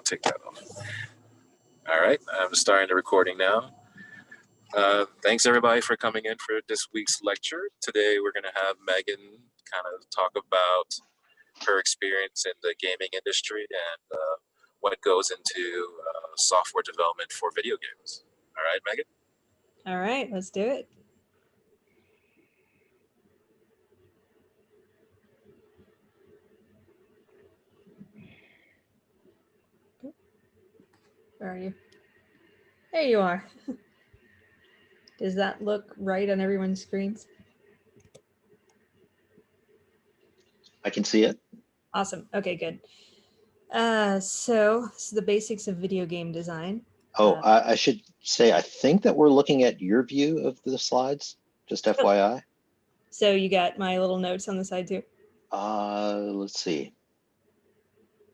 take that off. All right, I'm starting the recording now. Thanks everybody for coming in for this week's lecture. Today we're going to have Megan kind of talk about her experience in the gaming industry and what goes into software development for video games. All right, Megan? All right, let's do it. Where are you? There you are. Does that look right on everyone's screens? I can see it. Awesome. Okay, good. So this is the basics of video game design. Oh, I should say, I think that we're looking at your view of the slides, just FYI. So you got my little notes on the side too? Let's see.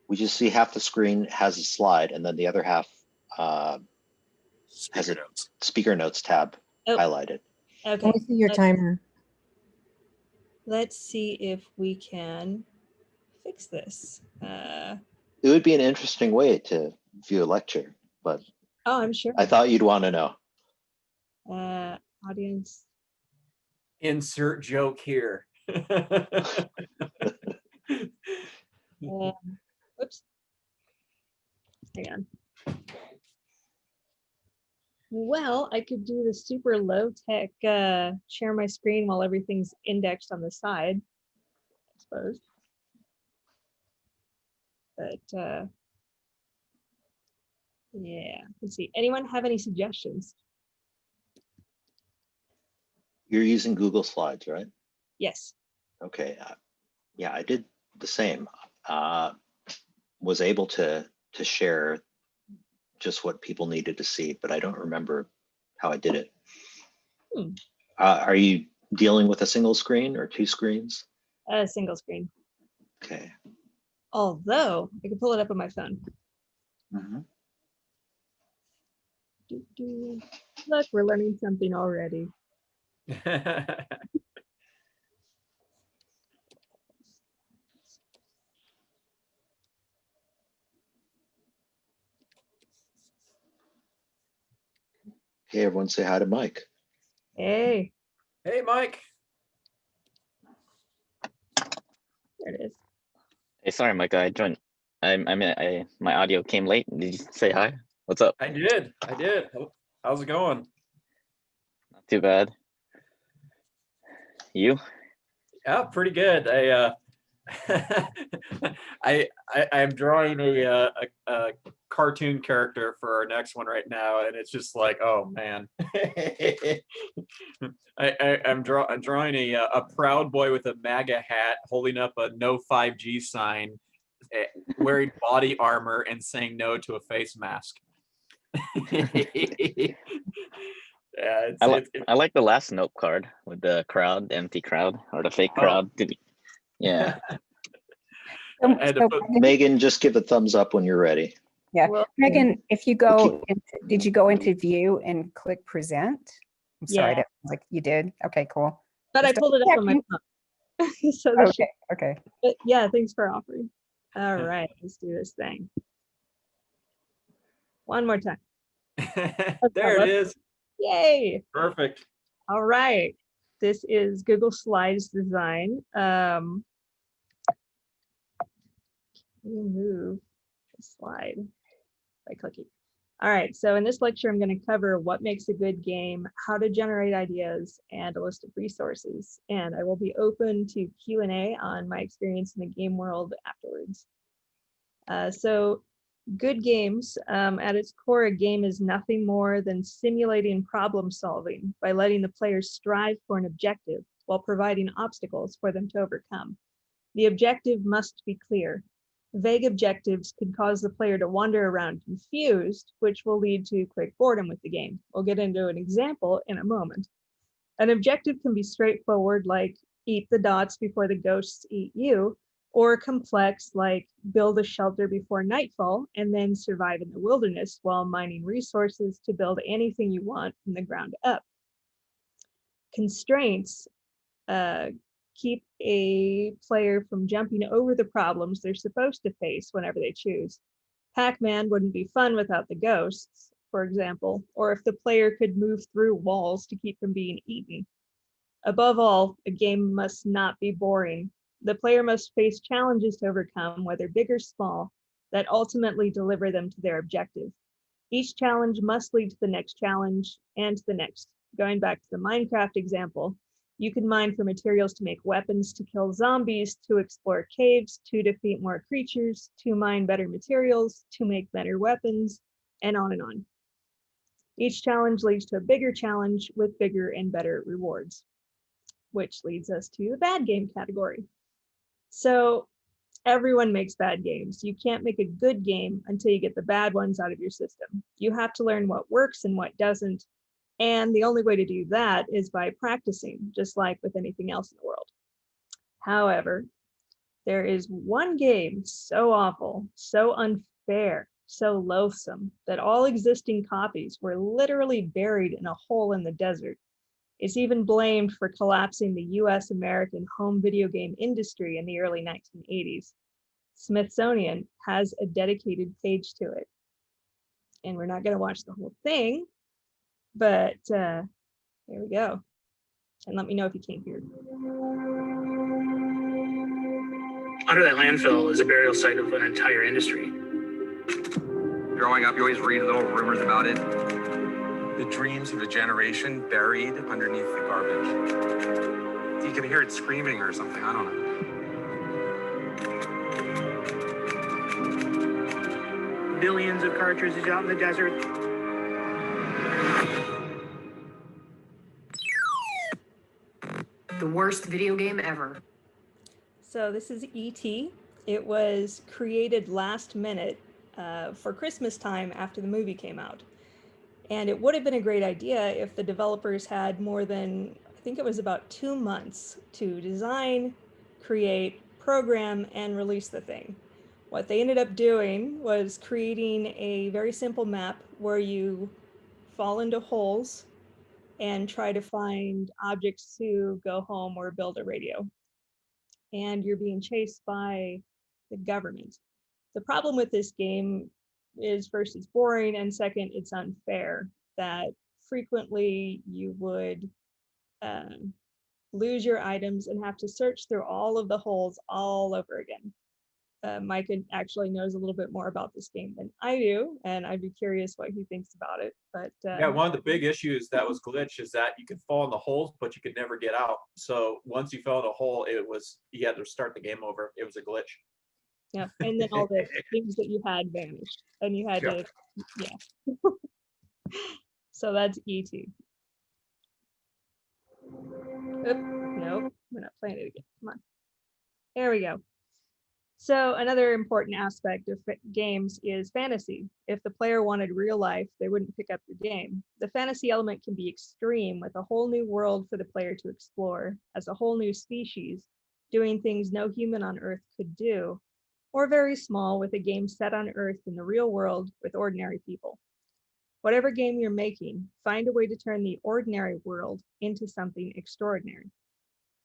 We just see half the screen has a slide and then the other half has a speaker notes tab highlighted. Okay. Let me see your timer. Let's see if we can fix this. It would be an interesting way to view a lecture, but oh, I'm sure. I thought you'd want to know. Audience. Insert joke here. Whoops. Hang on. Well, I could do the super low tech share my screen while everything's indexed on the side, I suppose. But yeah, let's see. Anyone have any suggestions? You're using Google Slides, right? Yes. Okay. Yeah, I did the same. Was able to share just what people needed to see, but I don't remember how I did it. Are you dealing with a single screen or two screens? A single screen. Okay. Although I can pull it up on my phone. Mm-hmm. Look, we're learning something already. Hey, everyone say hi to Mike. Hey. Hey, Mike. There it is. Hey, sorry, Mike. I joined. My audio came late. Did you say hi? What's up? I did. How's it going? Not too bad. You? Yeah, pretty good. I'm drawing a cartoon character for our next one right now, and it's just like, oh man. I'm drawing a proud boy with a MAGA hat holding up a no 5G sign, wearing body armor and saying no to a face mask. Yeah, I like the last note card with the crowd, the empty crowd, or the fake crowd. Yeah. Megan, just give a thumbs up when you're ready. Yeah, well, Megan, if you go, did you go into view and click present? I'm sorry, like you did. Okay, cool. But I pulled it up on my phone. So okay. But yeah, thanks for offering. All right, let's do this thing. One more time. There it is. Yay. Perfect. All right. This is Google Slides design. Move the slide by clicking. All right, so in this lecture, I'm going to cover what makes a good game, how to generate ideas, and a list of resources. And I will be open to Q&A on my experience in the game world afterwards. So good games, at its core, a game is nothing more than simulating problem solving by letting the players strive for an objective while providing obstacles for them to overcome. The objective must be clear. Vague objectives could cause the player to wander around confused, which will lead to quick boredom with the game. We'll get into an example in a moment. An objective can be straightforward, like eat the dots before the ghosts eat you, or complex, like build a shelter before nightfall and then survive in the wilderness while mining resources to build anything you want from the ground up. Constraints keep a player from jumping over the problems they're supposed to face whenever they choose. Pac-Man wouldn't be fun without the ghosts, for example, or if the player could move through walls to keep from being eaten. Above all, a game must not be boring. The player must face challenges to overcome, whether big or small, that ultimately deliver them to their objective. Each challenge must lead to the next challenge and to the next. Going back to the Minecraft example, you can mine for materials to make weapons to kill zombies, to explore caves, to defeat more creatures, to mine better materials, to make better weapons, and on and on. Each challenge leads to a bigger challenge with bigger and better rewards, which leads us to the bad game category. So everyone makes bad games. You can't make a good game until you get the bad ones out of your system. You have to learn what works and what doesn't. And the only way to do that is by practicing, just like with anything else in the world. However, there is one game so awful, so unfair, so loathsome that all existing copies were literally buried in a hole in the desert. It's even blamed for collapsing the US American home video game industry in the early 1980s. Smithsonian has a dedicated page to it. And we're not going to watch the whole thing, but here we go. And let me know if you can't hear. Under that landfill is a burial site of an entire industry. Growing up, you always read little rumors about it. The dreams of a generation buried underneath the garbage. You can hear it screaming or something, I don't know. Billions of cartridges out in the desert. The worst video game ever. So this is E.T. It was created last minute for Christmas time after the movie came out. And it would have been a great idea if the developers had more than, I think it was about 2 months to design, create, program, and release the thing. What they ended up doing was creating a very simple map where you fall into holes and try to find objects to go home or build a radio. And you're being chased by the government. The problem with this game is, first, it's boring, and second, it's unfair, that frequently you would lose your items and have to search through all of the holes all over again. Mike actually knows a little bit more about this game than I do, and I'd be curious what he thinks about it. But yeah, one of the big issues that was glitch is that you could fall in the holes, but you could never get out. So once you fell in a hole, you had to start the game over. It was a glitch. Yeah, and then all the things that you had vanished, and you had to, yeah. So that's E.T. Oop, nope, we're not playing it again. Come on. There we go. So another important aspect of games is fantasy. If the player wanted real life, they wouldn't pick up your game. The fantasy element can be extreme, with a whole new world for the player to explore, as a whole new species, doing things no human on Earth could do, or very small, with a game set on Earth in the real world with ordinary people. Whatever game you're making, find a way to turn the ordinary world into something extraordinary.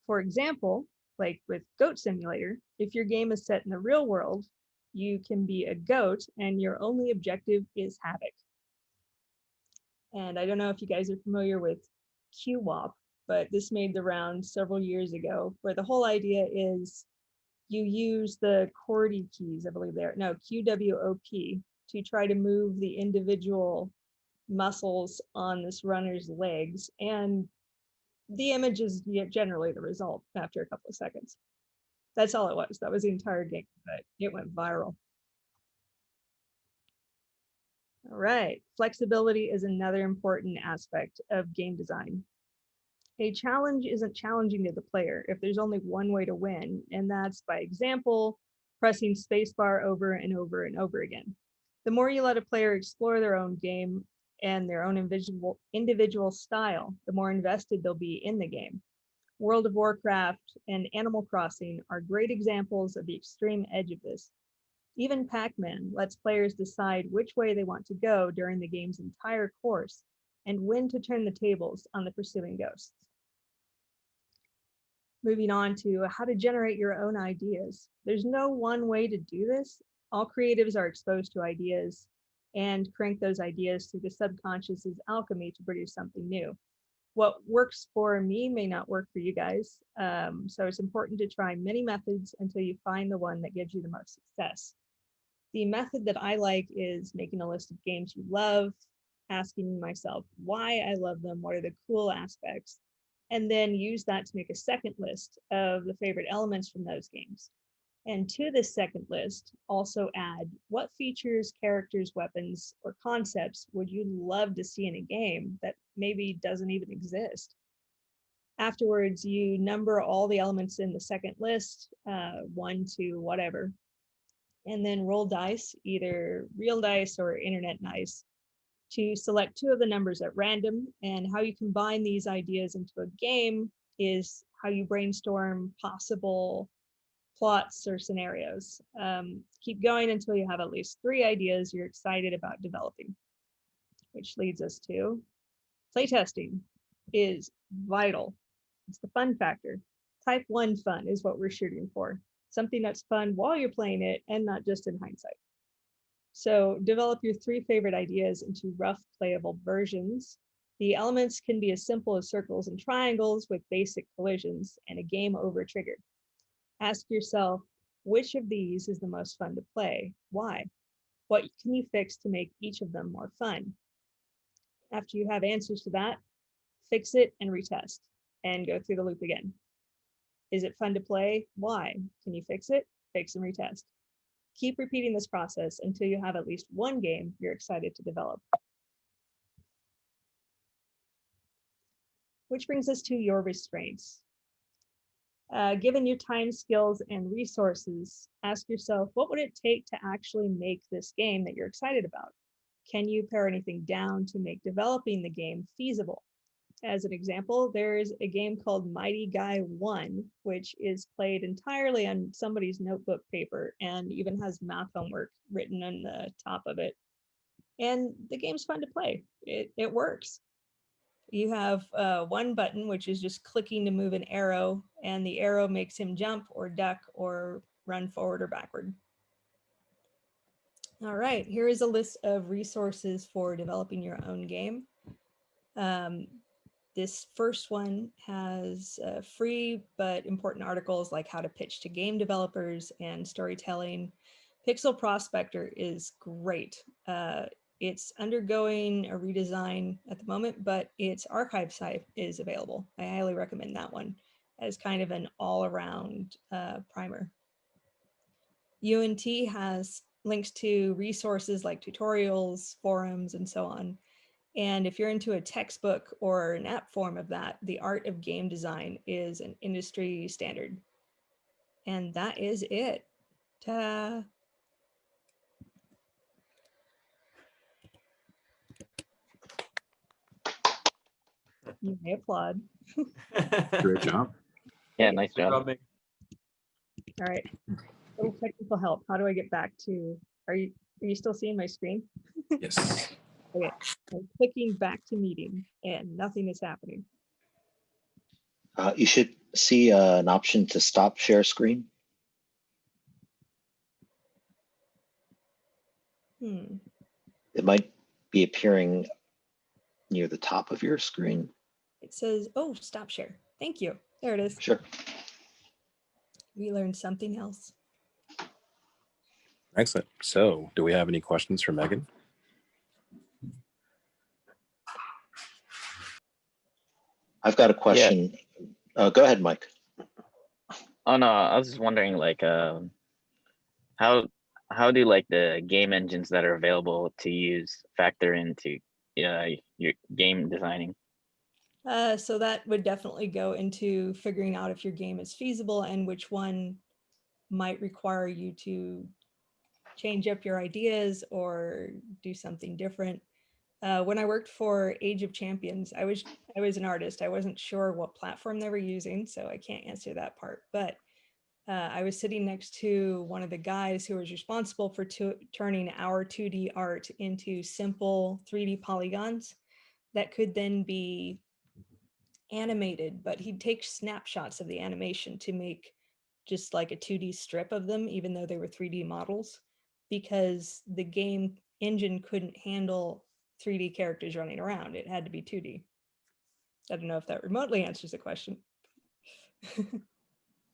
For example, like with Goat Simulator, if your game is set in the real world, you can be a goat and your only objective is havoc. And I don't know if you guys are familiar with QWOP, but this made the round several years ago, where the whole idea is you use the QWERTY keys, I believe they're, no, QWOP, to try to move the individual muscles on this runner's legs, and the image is generally the result after a couple of seconds. That's all it was. That was the entire game, but it went viral. All right, flexibility is another important aspect of game design. A challenge isn't challenging to the player if there's only one way to win, and that's by example, pressing spacebar over and over and over again. The more you let a player explore their own game and their own individual style, the more invested they'll be in the game. World of Warcraft and Animal Crossing are great examples of the extreme edge of this. Even Pac-Man lets players decide which way they want to go during the game's entire course and when to turn the tables on the pursuing ghosts. Moving on to how to generate your own ideas. There's no one way to do this, All creatives are exposed to ideas and crank those ideas through the subconscious's alchemy to produce something new. What works for me may not work for you guys. So it's important to try many methods until you find the one that gives you the most success. The method that I like is making a list of games you love, asking myself why I love them, what are the cool aspects, and then use that to make a second list of the favorite elements from those games. And to this second list, also add what features, characters, weapons, or concepts would you love to see in a game that maybe doesn't even exist? Afterwards, you number all the elements in the second list, 1 to whatever, and then roll dice, either real dice or internet dice, to select 2 of the numbers at random. And how you combine these ideas into a game is how you brainstorm possible plots or scenarios. Keep going until you have at least 3 ideas you're excited about developing, which leads us to playtesting is vital. It's the fun factor. Type 1 fun is what we're shooting for. Something that's fun while you're playing it and not just in hindsight. So develop your 3 favorite ideas into rough playable versions. The elements can be as simple as circles and triangles with basic collisions and a game over trigger. Ask yourself, which of these is the most fun to play? Why? What can you fix to make each of them more fun? After you have answers to that, fix it and retest and go through the loop again. Is it fun to play? Why? Can you fix it? Fix and retest. Keep repeating this process until you have at least one game you're excited to develop. Which brings us to your restraints. Given your time, skills, and resources, ask yourself, what would it take to actually make this game that you're excited about? Can you pare anything down to make developing the game feasible? As an example, there's a game called Mighty Guy 1, which is played entirely on somebody's notebook paper and even has math homework written on the top of it. And the game's fun to play. It works. You have 1 button, which is just clicking to move an arrow, and the arrow makes him jump or duck or run forward or backward. All right, here is a list of resources for developing your own game. This first one has free but important articles like how to pitch to game developers and storytelling. Pixel Prospector is great. It's undergoing a redesign at the moment, but its archive site is available. I highly recommend that one as kind of an all-around primer. UNT has links to resources like tutorials, forums, and so on. And if you're into a textbook or an app form of that, the art of game design is an industry standard. And that is it. Ta-da. You may applaud. Great job. Yeah, nice job. All right. Little technical help. How do I get back to, are you still seeing my screen? Yes. Okay. I'm clicking back to meeting and nothing is happening. You should see an option to stop share screen. It might be appearing near the top of your screen. It says, oh, stop share. Thank you. There it is. Sure. We learned something else. Excellent. So do we have any questions for Megan? I've got a question. Yeah. Go ahead, Mike. Oh no, I was just wondering, like, how do like the game engines that are available to use factor into your game designing? So that would definitely go into figuring out if your game is feasible and which one might require you to change up your ideas or do something different. When I worked for Age of Champions, I was an artist. I wasn't sure what platform they were using, so I can't answer that part. But I was sitting next to one of the guys who was responsible for turning our 2D art into simple 3D polygons that could then be animated, but he'd take snapshots of the animation to make just like a 2D strip of them, even though they were 3D models. because the game engine couldn't handle 3D characters running around. It had to be 2D. I don't know if that remotely answers the question.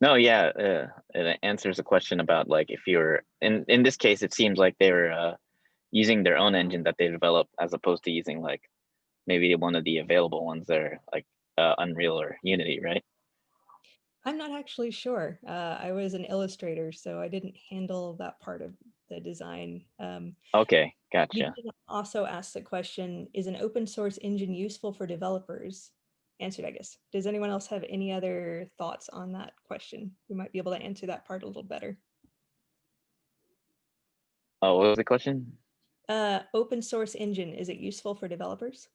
No, yeah, it answers the question about like if you're in this case, it seems like they were using their own engine that they developed as opposed to using like maybe one of the available ones that are like Unreal or Unity, right? I'm not actually sure. I was an illustrator, so I didn't handle that part of the design. Okay, You gotcha. can also ask the question, is an open source engine useful for developers? Answered, I guess. Does anyone else have any other thoughts on that question? We might be able to answer that part a little better. Oh, what was the question? Open source engine, is it useful for developers?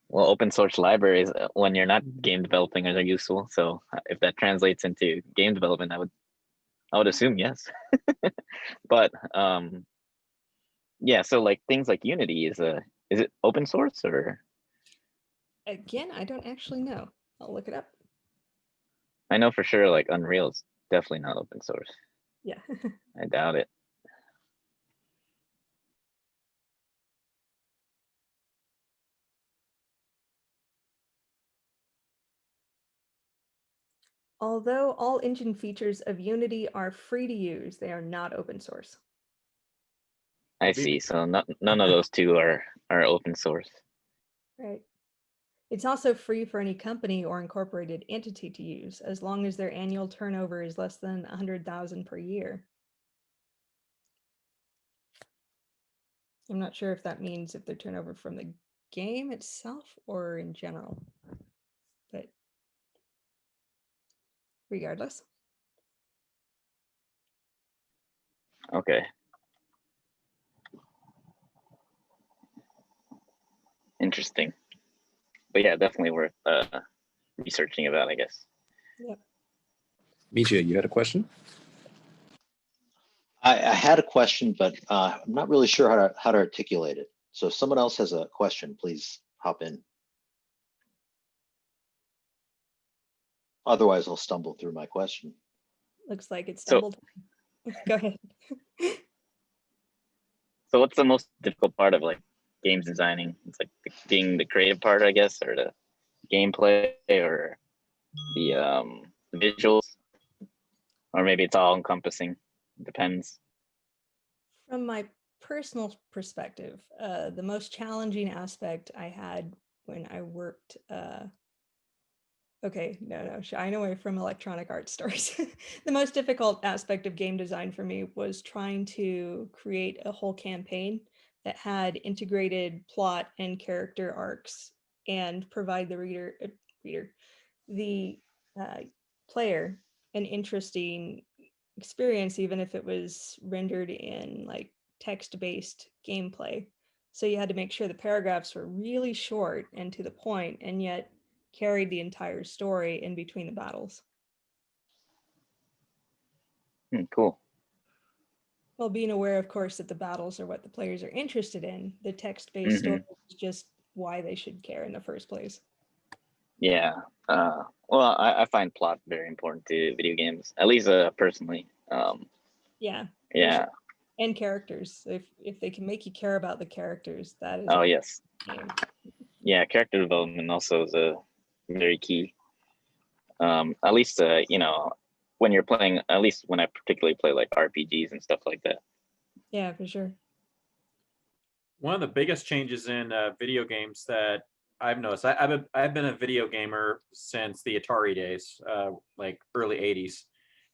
Well, open source libraries when you're not game developing are useful. So if that translates into game development, I would assume yes. But yeah, so like things like Unity is it open source or? Again, I don't actually know. I'll look it up. I know for sure like Unreal is definitely not open source. Yeah. I doubt it. Although all engine features of Unity are free to use, they are not open source. I see. So none of those two are open source. Right. It's also free for any company or incorporated entity to use, as long as their annual turnover is less than 100,000 per year. I'm not sure if that means if their turnover from the game itself or in general, but regardless. Okay. Interesting. But yeah, definitely worth researching about, I guess. Yep. Misha, you had a question? I had a question, but I'm not really sure how to articulate it. So if someone else has a question, please hop in. Otherwise, I'll stumble through my question. Looks like it stumbled. Go ahead. So what's the most difficult part of like games designing? It's like being the creative part, I guess, or the gameplay or the visuals, or maybe it's all encompassing. Depends. From my personal perspective, the most challenging aspect I had when I worked, okay, no, shying away from electronic art stores. The most difficult aspect of game design for me was trying to create a whole campaign that had integrated plot and character arcs and provide the the player an interesting experience, even if it was rendered in like text-based gameplay. So you had to make sure the paragraphs were really short and to the point, and yet carried the entire story in between the battles. Cool. Well, being aware, of course, that the battles are what the players are interested in. The text-based story is just why they should care in the first place. Yeah. Well, I find plot very important to video games, at least personally. Yeah. Yeah. Sure. And characters. If they can make you care about the characters, that is. Oh, yes. Game. Yeah, character development also is a very key. At least you know, when you're playing, at least when I particularly play like RPGs and stuff like that. Yeah, for sure. One of the biggest changes in video games that I've noticed, I've been a video gamer since the Atari days, like early 80s.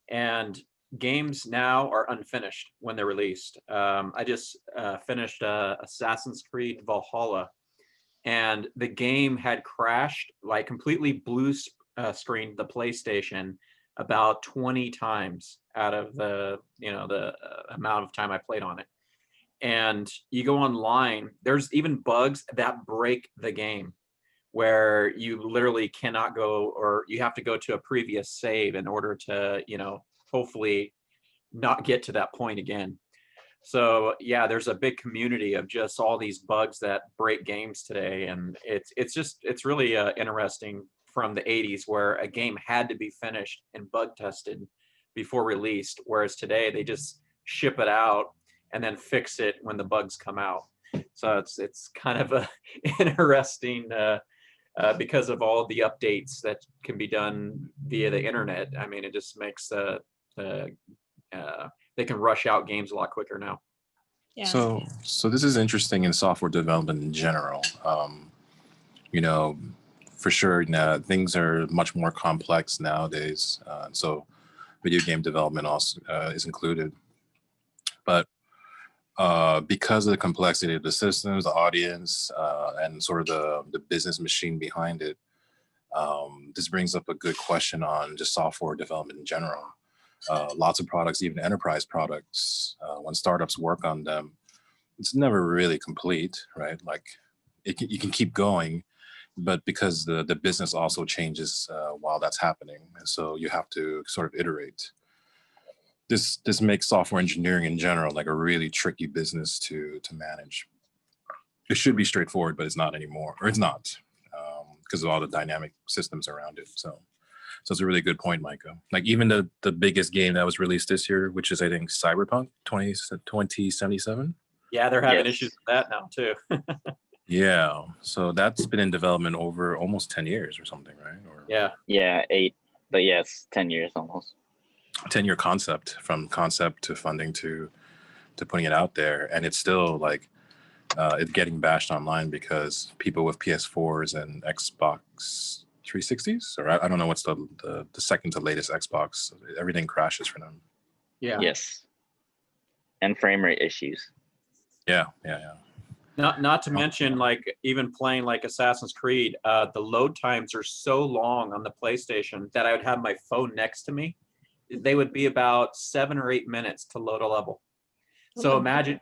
And games now are unfinished when they're released. I just finished Assassin's Creed Valhalla, and the game had crashed, like completely blue screened the PlayStation about 20 times out of the amount of time I played on it. And you go online, there's even bugs that break the game where you literally cannot go, or you have to go to a previous save in order to, hopefully not get to that point again. So yeah, there's a big community of just all these bugs that break games today. And it's really interesting from the 80s where a game had to be finished and bug tested before released, whereas today they just ship it out and then fix it when the bugs come out. So it's kind of a interesting because of all the updates that can be done via the internet. I mean, it just makes they can rush out games a lot quicker now. Yeah. So this is interesting in software development in general. You know, for sure, now things are much more complex nowadays. So video game development also is included. But because of the complexity of the systems, the audience, and sort of the business machine behind it, this brings up a good question on just software development in general. Lots of products, even enterprise products, when startups work on them, it's never really complete, right? Like you can keep going, but because the business also changes while that's happening, and so you have to sort of iterate. This makes software engineering in general like a really tricky business to manage. It should be straightforward, but it's not anymore, or it's not, because of all the dynamic systems around it. So it's a really good point, Micah. Like even the biggest game that was released this year, which is I think Cyberpunk 2077. Yeah, they're having Yes. issues with that now too. Yeah, so that's been in development over almost 10 years or something, right? Or Yeah, 8, but yes, 10 years almost. 10-year concept, from concept to funding to putting it out there, and it's still like it's getting bashed online because people with PS4s and Xbox 360s, or I don't know what's the second to latest Xbox, everything crashes for them. Yeah. Yes. And frame rate issues. Yeah. Not to mention, like even playing like Assassin's Creed, the load times are so long on the PlayStation that I would have my phone next to me. They would be about 7 or 8 minutes to load a level. So imagine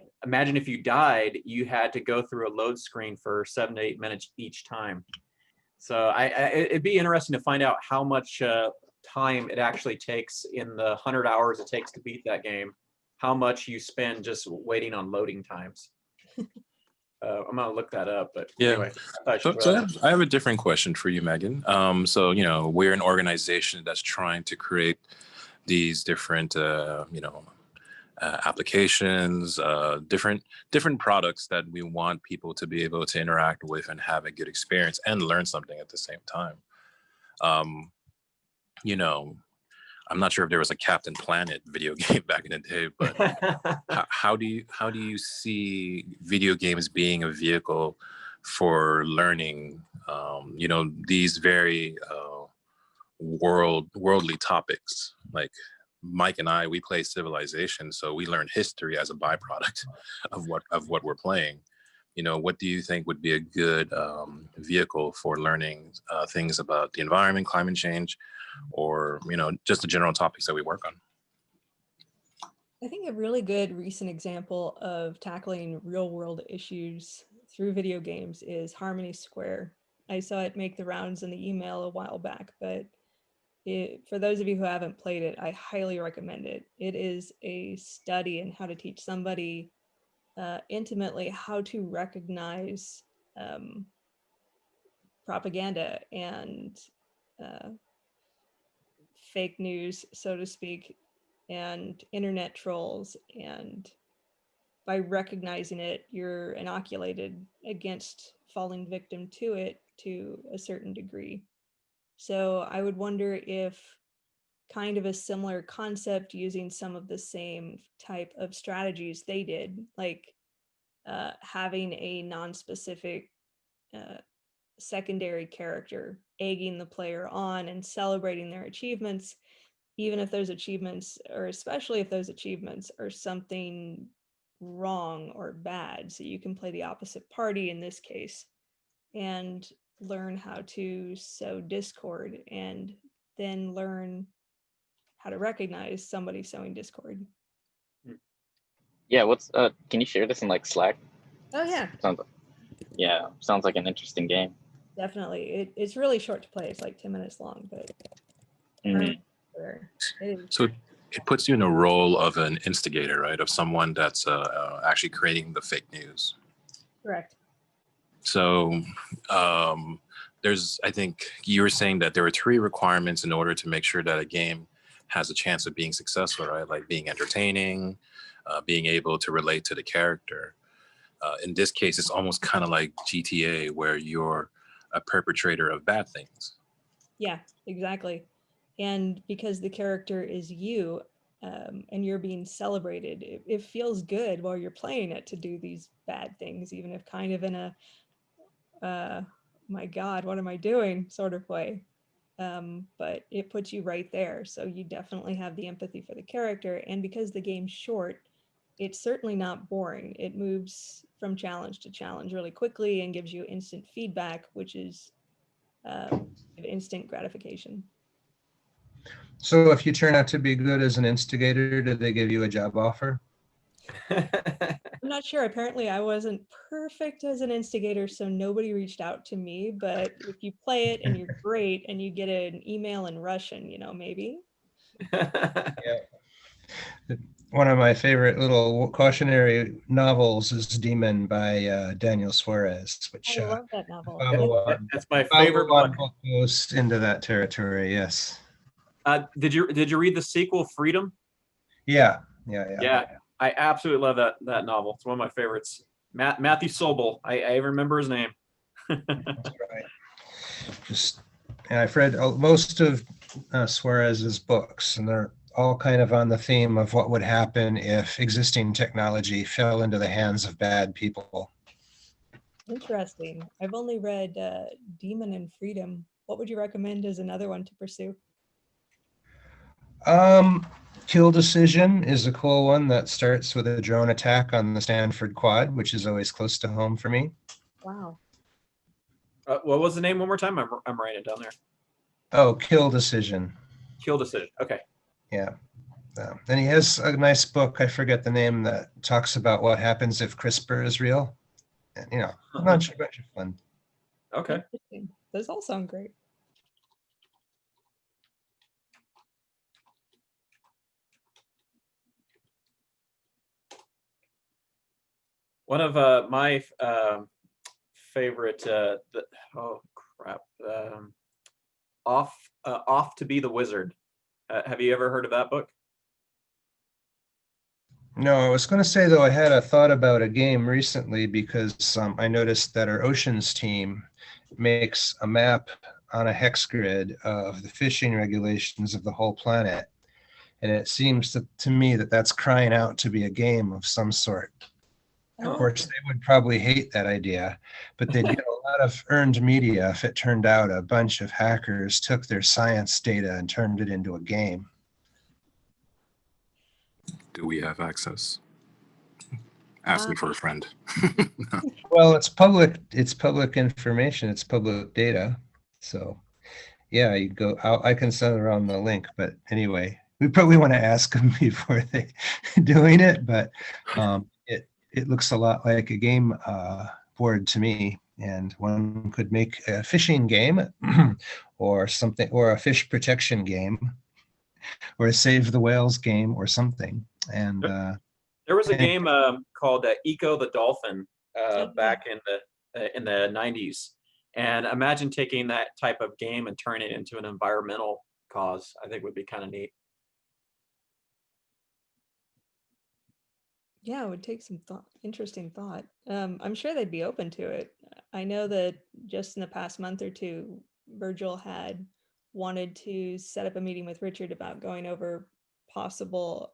if you died, you had to go through a load screen for 7 to 8 minutes each time. So it'd be interesting to find out how much time it actually takes in the 100 hours it takes to beat that game, how much you spend just waiting on loading times. I'm gonna look that up, but Yeah. anyway. So I have a different question for you, Megan. So we're an organization that's trying to create these different applications, different products that we want people to be able to interact with and have a good experience and learn something at the same time. I'm not sure if there was a Captain Planet video game back in the day, but how do you see video games being a vehicle for learning? These very worldly topics. Like Mike and I, we play Civilization, so we learn history as a byproduct of what we're playing. What do you think would be a good vehicle for learning things about the environment, climate change, or just the general topics that we work on? I think a really good recent example of tackling real world issues through video games is Harmony Square. I saw it make the rounds in the email a while back, but for those of you who haven't played it, I highly recommend it. It is a study in how to teach somebody intimately how to recognize propaganda and fake news, so to speak, and internet trolls. And by recognizing it, you're inoculated against falling victim to it to a certain degree. So I would wonder if kind of a similar concept using some of the same type of strategies they did, like having a non-specific secondary character egging the player on and celebrating their achievements, even if those achievements, or especially if those achievements are something wrong or bad. So you can play the opposite party in this case and learn how to sow discord and then learn how to recognize somebody sowing discord. Yeah, can you share this in like Slack? Oh yeah, Sounds like an interesting game. definitely. It's really short to play. It's like 10 minutes long, but So it puts you in a role of an instigator, right? Of someone that's actually creating the fake news. Correct. So I think you were saying that there were 3 requirements in order to make sure that a game has a chance of being successful, right? Like being entertaining, being able to relate to the character. In this case, it's almost kind of like GTA, where you're a perpetrator of bad things. Yeah, exactly. And because the character is you, and you're being celebrated, it feels good while you're playing it to do these bad things, even if kind of in a, my God, what am I doing sort of way. But it puts you right there. So you definitely have the empathy for the character. And because the game's short, it's certainly not boring. It moves from challenge to challenge really quickly and gives you instant feedback, which is instant gratification. So if you turn out to be good as an instigator, do they give you a job offer? I'm not sure. Apparently, I wasn't perfect as an instigator, so nobody reached out to me. But if you play it and you're great and you get an email in Russian, maybe. Yeah. One of my favorite little cautionary novels is Demon by Daniel Suarez, which I love that novel. That's my favorite book. book goes into that territory. Yes. Did you read the sequel, Freedom? Yeah. Yeah, I absolutely love that novel. It's one of my favorites. Matthew Sobel. I remember his name. That's right. I've read most of Suarez's books, and they're all kind of on the theme of what would happen if existing technology fell into the hands of bad people. Interesting. I've only read Demon and Freedom. What would you recommend as another one to pursue? Kill Decision is a cool one that starts with a drone attack on the Stanford Quad, which is always close to home for me. Wow. What was the name one more time? I'm writing it down there. Oh, Kill Decision. Kill Decision. Okay. Yeah. Then he has a nice book, I forget the name, that talks about what happens if CRISPR is real. And, a bunch of fun. Okay. Those all sound great. One of my favorite, Off to Be the Wizard. Have you ever heard of that book? No, I was going to say, though, I had a thought about a game recently because I noticed that our oceans team makes a map on a hex grid of the fishing regulations of the whole planet. And it seems to me that that's crying out to be a game of some sort. Of course, they would probably hate that idea, but they'd get a lot of earned media if it turned out a bunch of hackers took their science data and turned it into a game. Do we have access? Asking for a friend. Well, it's public information. It's public data. So yeah, you go out. I can send around the link, but anyway, we probably want to ask them before they doing it, but it looks a lot like a game board to me, and one could make a fishing game or something, or a fish protection game, or a save the whales game or something. And there was a game called Eco the Dolphin back in the 90s. And imagine taking that type of game and turning it into an environmental cause. I think would be kind of neat. Yeah, it would take some thought, interesting thought. I'm sure they'd be open to it. I know that just in the past month or two, Virgil had wanted to set up a meeting with Richard about going over possible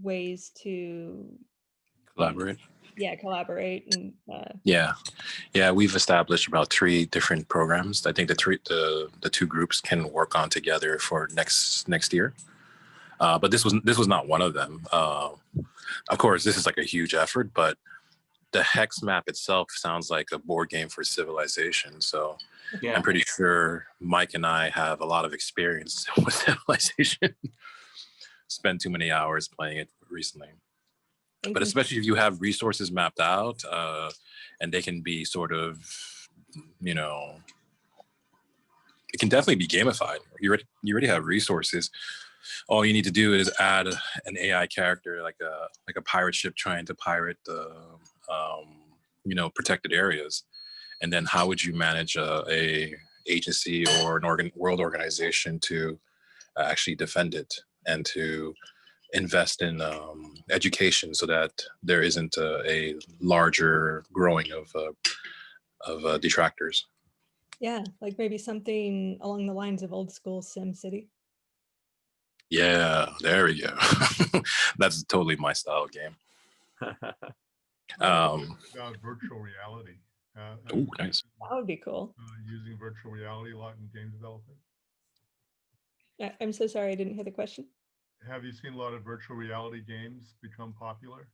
ways to Collaborate. Yeah, collaborate and Yeah, we've established about 3 different programs. I think the two groups can work on together for next year. But this was not one of them. Of course, this is like a huge effort, but the hex map itself sounds like a board game for civilization. So yeah. I'm pretty sure Mike and I have a lot of experience with civilization. Spent too many hours playing it recently. But especially if you have resources mapped out, and they can be sort of, it can definitely be gamified. You already have resources. All you need to do is add an AI character, like a pirate ship trying to pirate the, protected areas. And then how would you manage a agency or an world organization to actually defend it and to invest in education so that there isn't a larger growing of detractors. Yeah, like maybe something along the lines of old school Sim City. Yeah, there we go. That's totally my style of game. About virtual reality. Oh, nice. That would be cool. Using virtual reality a lot in game development. I'm so sorry, I didn't hear the question. Have you seen a lot of virtual reality games become popular?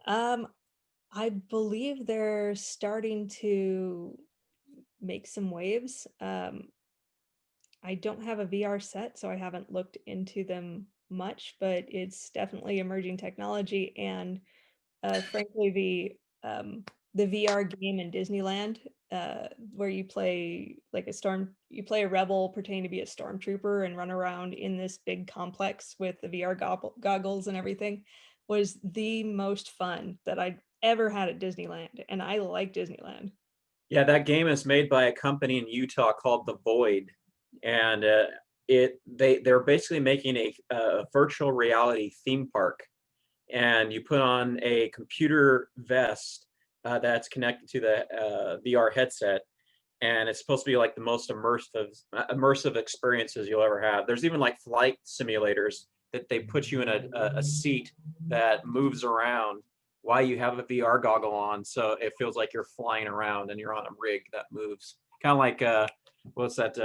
I believe they're starting to make some waves. I don't have a VR set, so I haven't looked into them much, but it's definitely emerging technology. And frankly, the VR game in Disneyland, where you play like you play a rebel pretending to be a stormtrooper and run around in this big complex with the VR goggles and everything, was the most fun that I'd ever had at Disneyland. And I like Disneyland. Yeah, that game is made by a company in Utah called The Void, and they're basically making a virtual reality theme park, and you put on a computer vest that's connected to the VR headset, and it's supposed to be like the most immersive experiences you'll ever have. There's even like flight simulators that they put you in a seat that moves around while you have a VR goggle on, so it feels like you're flying around and you're on a rig that moves, kind of like what's that,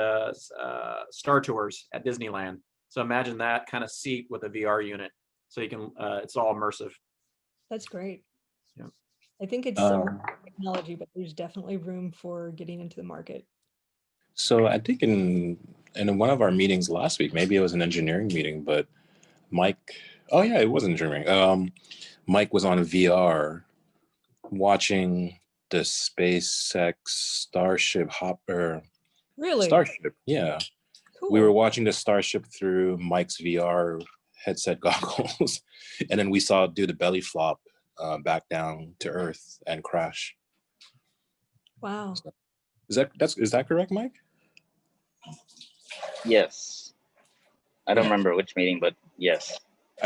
Star Tours at Disneyland. So imagine that kind of seat with a VR unit, so you can it's all immersive. That's great. Yeah. I think it's some technology, but there's definitely room for getting into the market. So I think in one of our meetings last week, maybe it was an engineering meeting, but Mike, oh yeah, it was engineering. Mike was on VR watching the SpaceX Starship Hopper. Really? Starship, yeah. Cool. We were watching the Starship through Mike's VR headset goggles, and then we saw it do the belly flop back down to Earth and crash. Wow. Is that correct, Mike? Yes. I don't remember which meeting, but yes.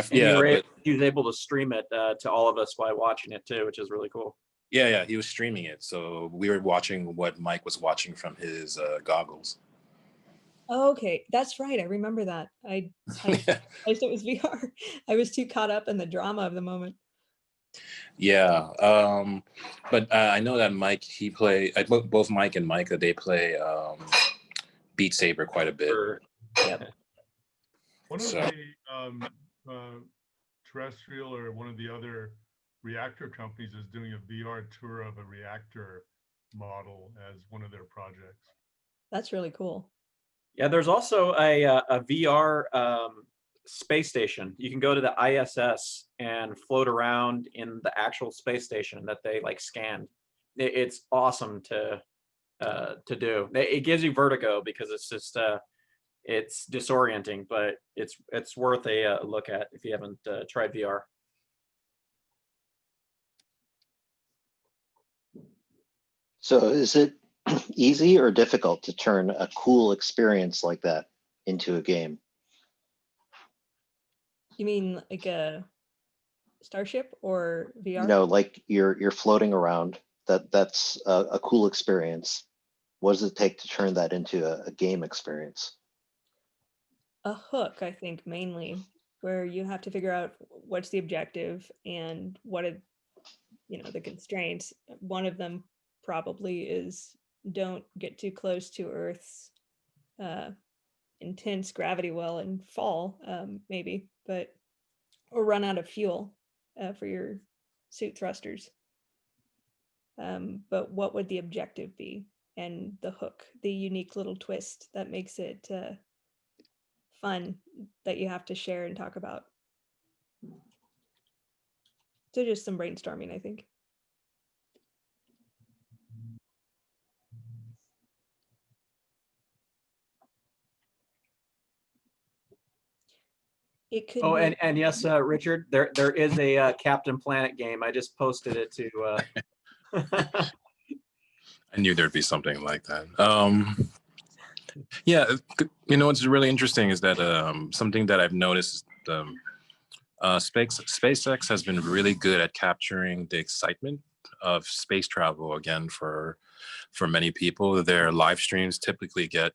He was able to stream it to all of us by watching it too, which is really cool. Yeah, he was streaming it, so we were watching what Mike was watching from his goggles. Oh, okay, that's right. I remember that. I realized it was VR. I was too caught up in the drama of the moment. Yeah, but I know that Mike, both Mike and Micah, they play Beat Saber quite a bit. Yep. One of the terrestrial or one of the other reactor companies is doing a VR tour of a reactor model as one of their projects. That's really cool. Yeah, there's also a VR space station. You can go to the ISS and float around in the actual space station that they like scanned. It's awesome to do. It gives you vertigo because it's just it's disorienting, but it's worth a look at if you haven't tried VR. So is it easy or difficult to turn a cool experience like that into a game? You mean like a Starship or VR? No, like you're floating around. That's a cool experience. What does it take to turn that into a game experience? A hook, I think, mainly, where you have to figure out what's the objective and the constraints. One of them probably is don't get too close to Earth's intense gravity well and fall, maybe, or run out of fuel for your suit thrusters. But what would the objective be? And the hook, the unique little twist that makes it fun that you have to share and talk about. So just some brainstorming, I think. It could Oh, be. and yes, Richard, there is a Captain Planet game. I just posted it to. I knew there'd be something like that. Yeah, you know what's really interesting is that something that I've noticed. SpaceX has been really good at capturing the excitement of space travel again for many people. Their live streams typically get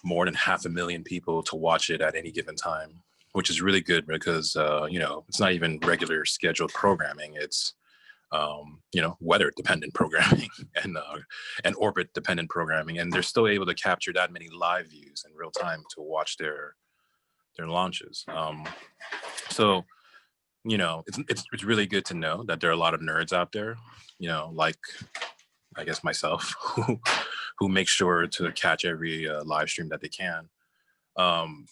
more than 500,000 people to watch it at any given time, which is really good because you know, it's not even regular scheduled programming. It's you know, weather dependent programming and orbit dependent programming, and they're still able to capture that many live views in real time to watch their launches. So you know, it's really good to know that there are a lot of nerds out there, you know, like I guess myself, who make sure to catch every live stream that they can. Um,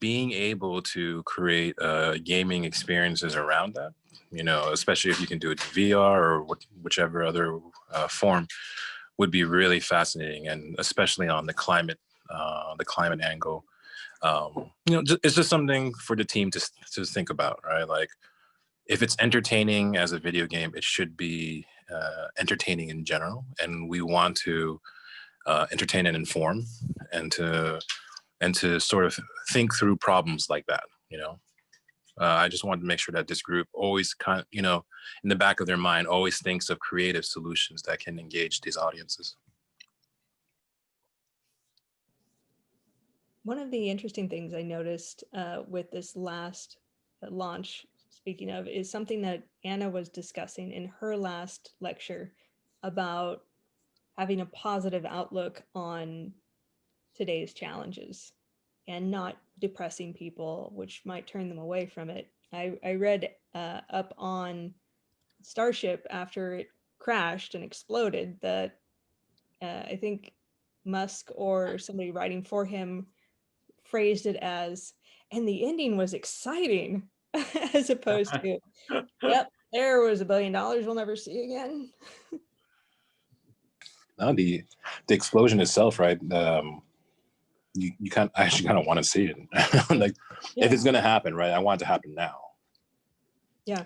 Being able to create gaming experiences around that, you know, especially if you can do it in VR or whichever other form, would be really fascinating, and especially on the climate angle. You know, it's just something for the team to think about, right? Like, if it's entertaining as a video game, it should be entertaining in general, and we want to entertain and inform, and to sort of think through problems like that. You know, I just wanted to make sure that this group always kind of, you know, in the back of their mind, always thinks of creative solutions that can engage these audiences. One of the interesting things I noticed with this last launch, speaking of, is something that Anna was discussing in her last lecture about having a positive outlook on today's challenges and not depressing people, which might turn them away from it. I read up on Starship after it crashed and exploded that I think Musk or somebody writing for him phrased it as, and the ending was exciting, as opposed to, yep, there was $1 billion we'll never see again. Now the explosion itself, right? You kind I actually kind of want to see it. Like, Yeah. if it's gonna happen, right? I want it to happen now. Yeah.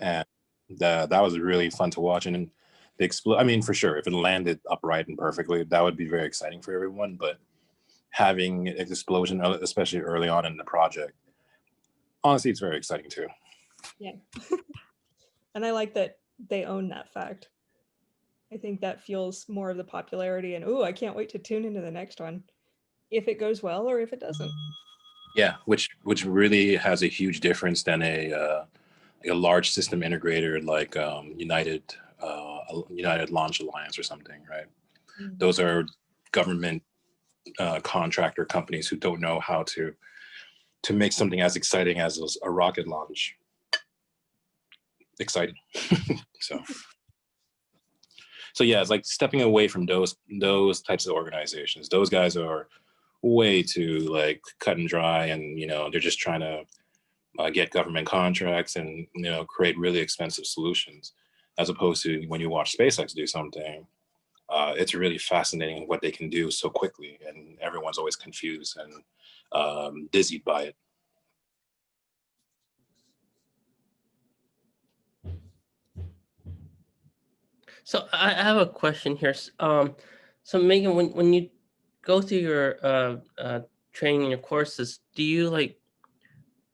And that was really fun to watch. And the I mean, for sure, if it landed upright and perfectly, that would be very exciting for everyone. But having an explosion, especially early on in the project, honestly, it's very exciting too. Yeah. And I like that they own that fact. I think that fuels more of the popularity and, oh, I can't wait to tune into the next one, if it goes well or if it doesn't. Yeah, which really has a huge difference than a large system integrator like United Launch Alliance or something, right? Mm. Those are government contractor companies who don't know how to make something as exciting as a rocket launch exciting. so yeah, it's like stepping away from those types of organizations. Those guys are way too like cut and dry, and you know, they're just trying to get government contracts and, you know, create really expensive solutions, as opposed to when you watch SpaceX do something. It's really fascinating what they can do so quickly, and everyone's always confused and dizzied by it. So I have a question here. So Megan, when you go through your training and your courses, do you like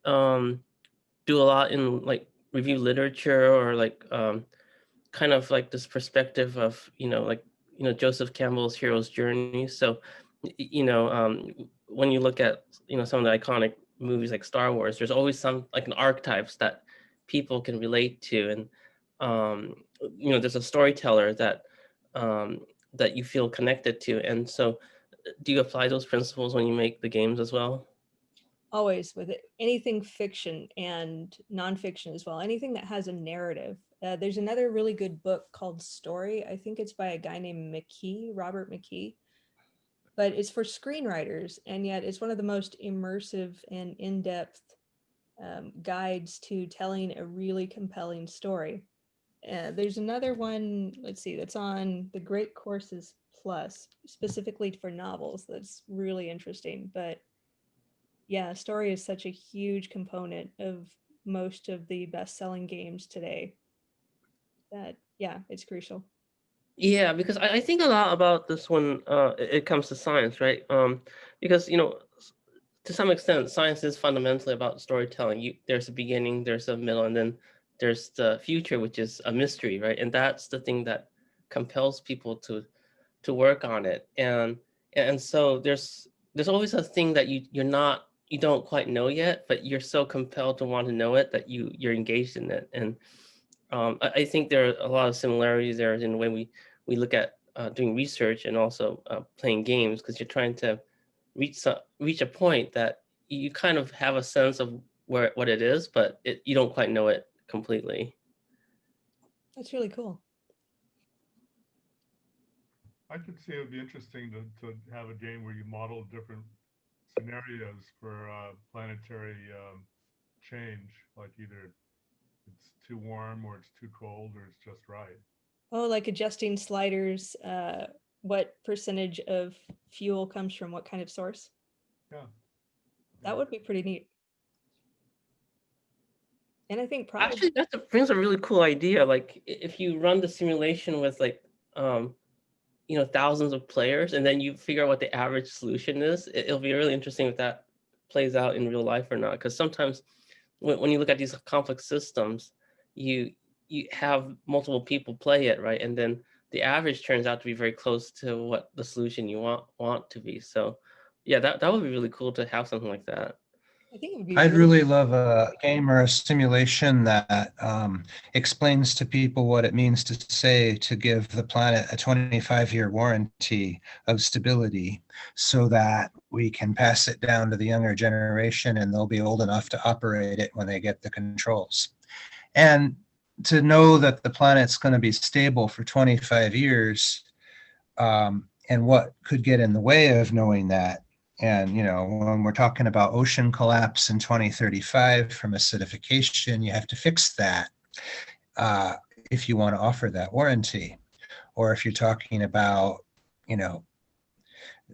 do a lot in like review literature or like kind of like this perspective of, you know, like, you know, Joseph Campbell's hero's journey? So, you know, when you look at, you know, some of the iconic movies like Star Wars, there's always some like an archetypes that people can relate to, and you know, there's a storyteller that that you feel connected to. And so do you apply those principles when you make the games as well? Always with it, anything fiction and nonfiction as well, anything that has a narrative. There's another really good book called Story. I think it's by a guy named McKee, Robert McKee, but it's for screenwriters, and yet it's one of the most immersive and in-depth guides to telling a really compelling story. There's another one, let's see, that's on the Great Courses Plus, specifically for novels, that's really interesting. But yeah, story is such a huge component of most of the best-selling games today that, yeah, it's crucial. Yeah, because I think a lot about this when it comes to science, right? Because to some extent, science is fundamentally about storytelling. There's a beginning, there's a middle, and then there's the future, which is a mystery, right? And that's the thing that compels people to work on it. And so there's always a thing that you don't quite know yet, but you're so compelled to want to know it that you're engaged in it. And I think there are a lot of similarities there in the way we look at doing research and also playing games, because you're trying to reach a point that you kind of have a sense of what it is, but you don't quite know it completely. That's really cool. I could see it would be interesting to have a game where you model different scenarios for planetary change, like either it's too warm or it's too cold or it's just right. Oh, like adjusting sliders, what percentage of fuel comes from what kind of source? Yeah. That would be pretty neat. And I think probably Actually, brings a really cool idea. Like if you run the simulation with like thousands of players, and then you figure out what the average solution is, it'll be really interesting if that plays out in real life or not. Because sometimes when you look at these complex systems, you have multiple people play it, right? And then the average turns out to be very close to what the solution you want to be. So yeah, that would be really cool to have something like that. I think it would be I'd really love a game or a simulation that explains to people what it means to say to give the planet a 25-year warranty of stability so that we can pass it down to the younger generation and they'll be old enough to operate it when they get the controls. And to know that the planet's going to be stable for 25 years and what could get in the way of knowing that. And, when we're talking about ocean collapse in 2035 from acidification, you have to fix that if you want to offer that warranty. Or if you're talking about,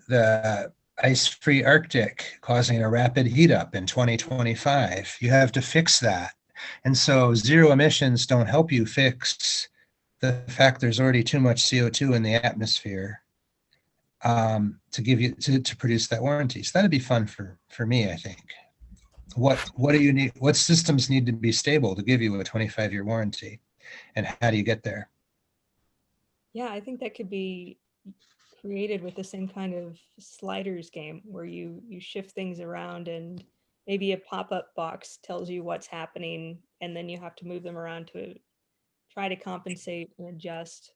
the ice-free Arctic causing a rapid heat up in 2025, you have to fix that. And so zero emissions don't help you fix the fact there's already too much CO2 in the atmosphere to give you to produce that warranty. So that'd be fun for me, I think. What do you need? What systems need to be stable to give you a 25-year warranty, and how do you get there? Yeah, I think that could be created with the same kind of sliders game where you shift things around and maybe a pop-up box tells you what's happening and then you have to move them around to try to compensate and adjust,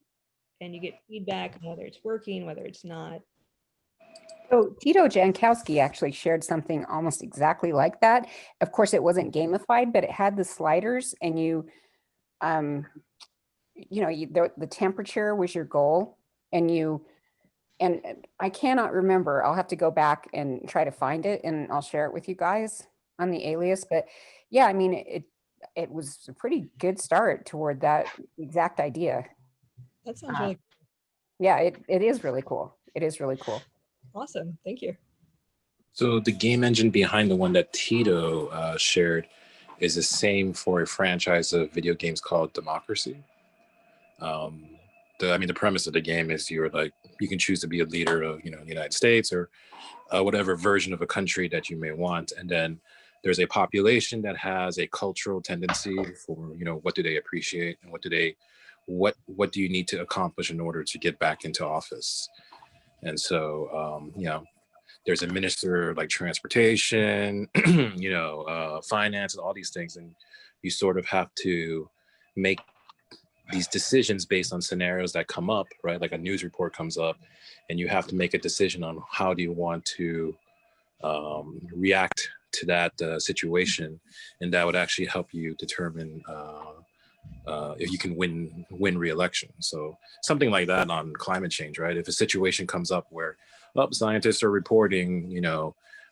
and you get feedback on whether it's working, whether it's not. So Tito Jankowski actually shared something almost exactly like that. Of course, it wasn't gamified, but it had the sliders, and the temperature was your goal, and I cannot remember. I'll have to go back and try to find it, and I'll share it with you guys on the alias. But yeah, I mean, it was a pretty good start toward that exact idea. That sounds really Yeah, it is really cool. It is really cool. awesome. Thank you. So the game engine behind the one that Tito shared is the same for a franchise of video games called Democracy. The premise of the game is you can choose to be a leader of the United States or whatever version of a country that you may want, and then there's a population that has a cultural tendency for what do they appreciate and what do you need to accomplish in order to get back into office. And so there's a minister of transportation, finance, and all these things, and you sort of have to make these decisions based on scenarios that come up, right? Like a news report comes up, and you have to make a decision on how do you want to react to that situation, and that would actually help you determine if you can win re-election. So something like that on climate change, right? If a situation comes up where scientists are reporting,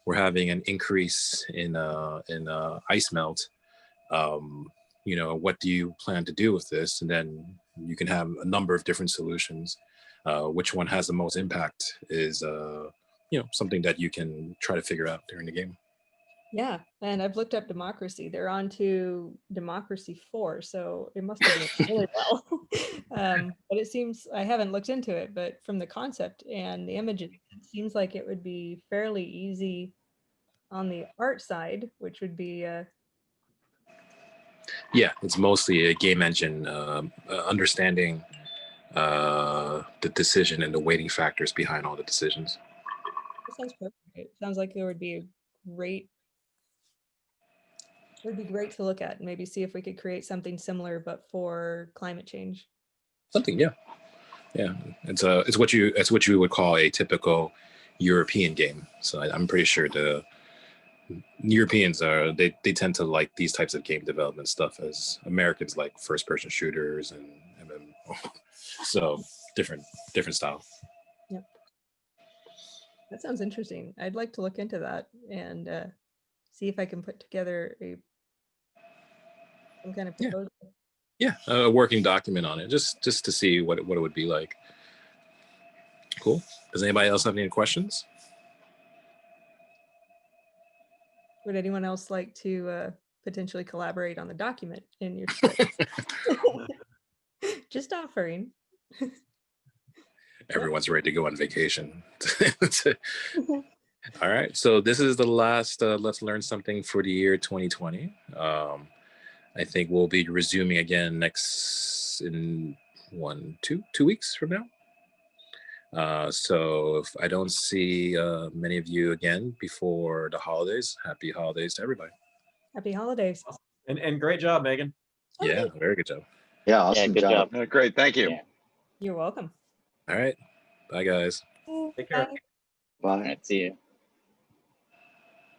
we're having an increase in ice melt. What do you plan to do with this? And then you can have a number of different solutions. Which one has the most impact is something that you can try to figure out during the game. Yeah, and I've looked up democracy. They're on to democracy 4, so it must have been really well. But it seems, I haven't looked into it, but from the concept and the images, it seems like it would be fairly easy on the art side, which would be Yeah, it's mostly a game engine, understanding the decision and the weighting factors behind all the decisions. it sounds perfect. It sounds like there would be a great, it would be great to look at and maybe see if we could create something similar, but for climate change. Something, yeah, yeah. It's what you would call a typical European game. So I'm pretty sure the Europeans they tend to like these types of game development stuff, as Americans like first person shooters and MMO. So different style. Yep. That sounds interesting. I'd like to look into that and see if I can put together some kind of proposal. Yeah, a working document on it, just to see what it would be like. Cool. Does anybody else have any questions? Would anyone else like to potentially collaborate on the document in your script? Just offering. Everyone's ready to go on vacation. All right, so this is the last Let's Learn Something for the year 2020. I think we'll be resuming again in 2 weeks from now. So if I don't see many of you again before the holidays, happy holidays to everybody. Happy holidays. And great job, Megan. Yeah, very good job. Yeah, awesome good job. Great, thank you. Yeah. You're welcome. All right, bye guys. Take care. Bye. Bye. All right, see you.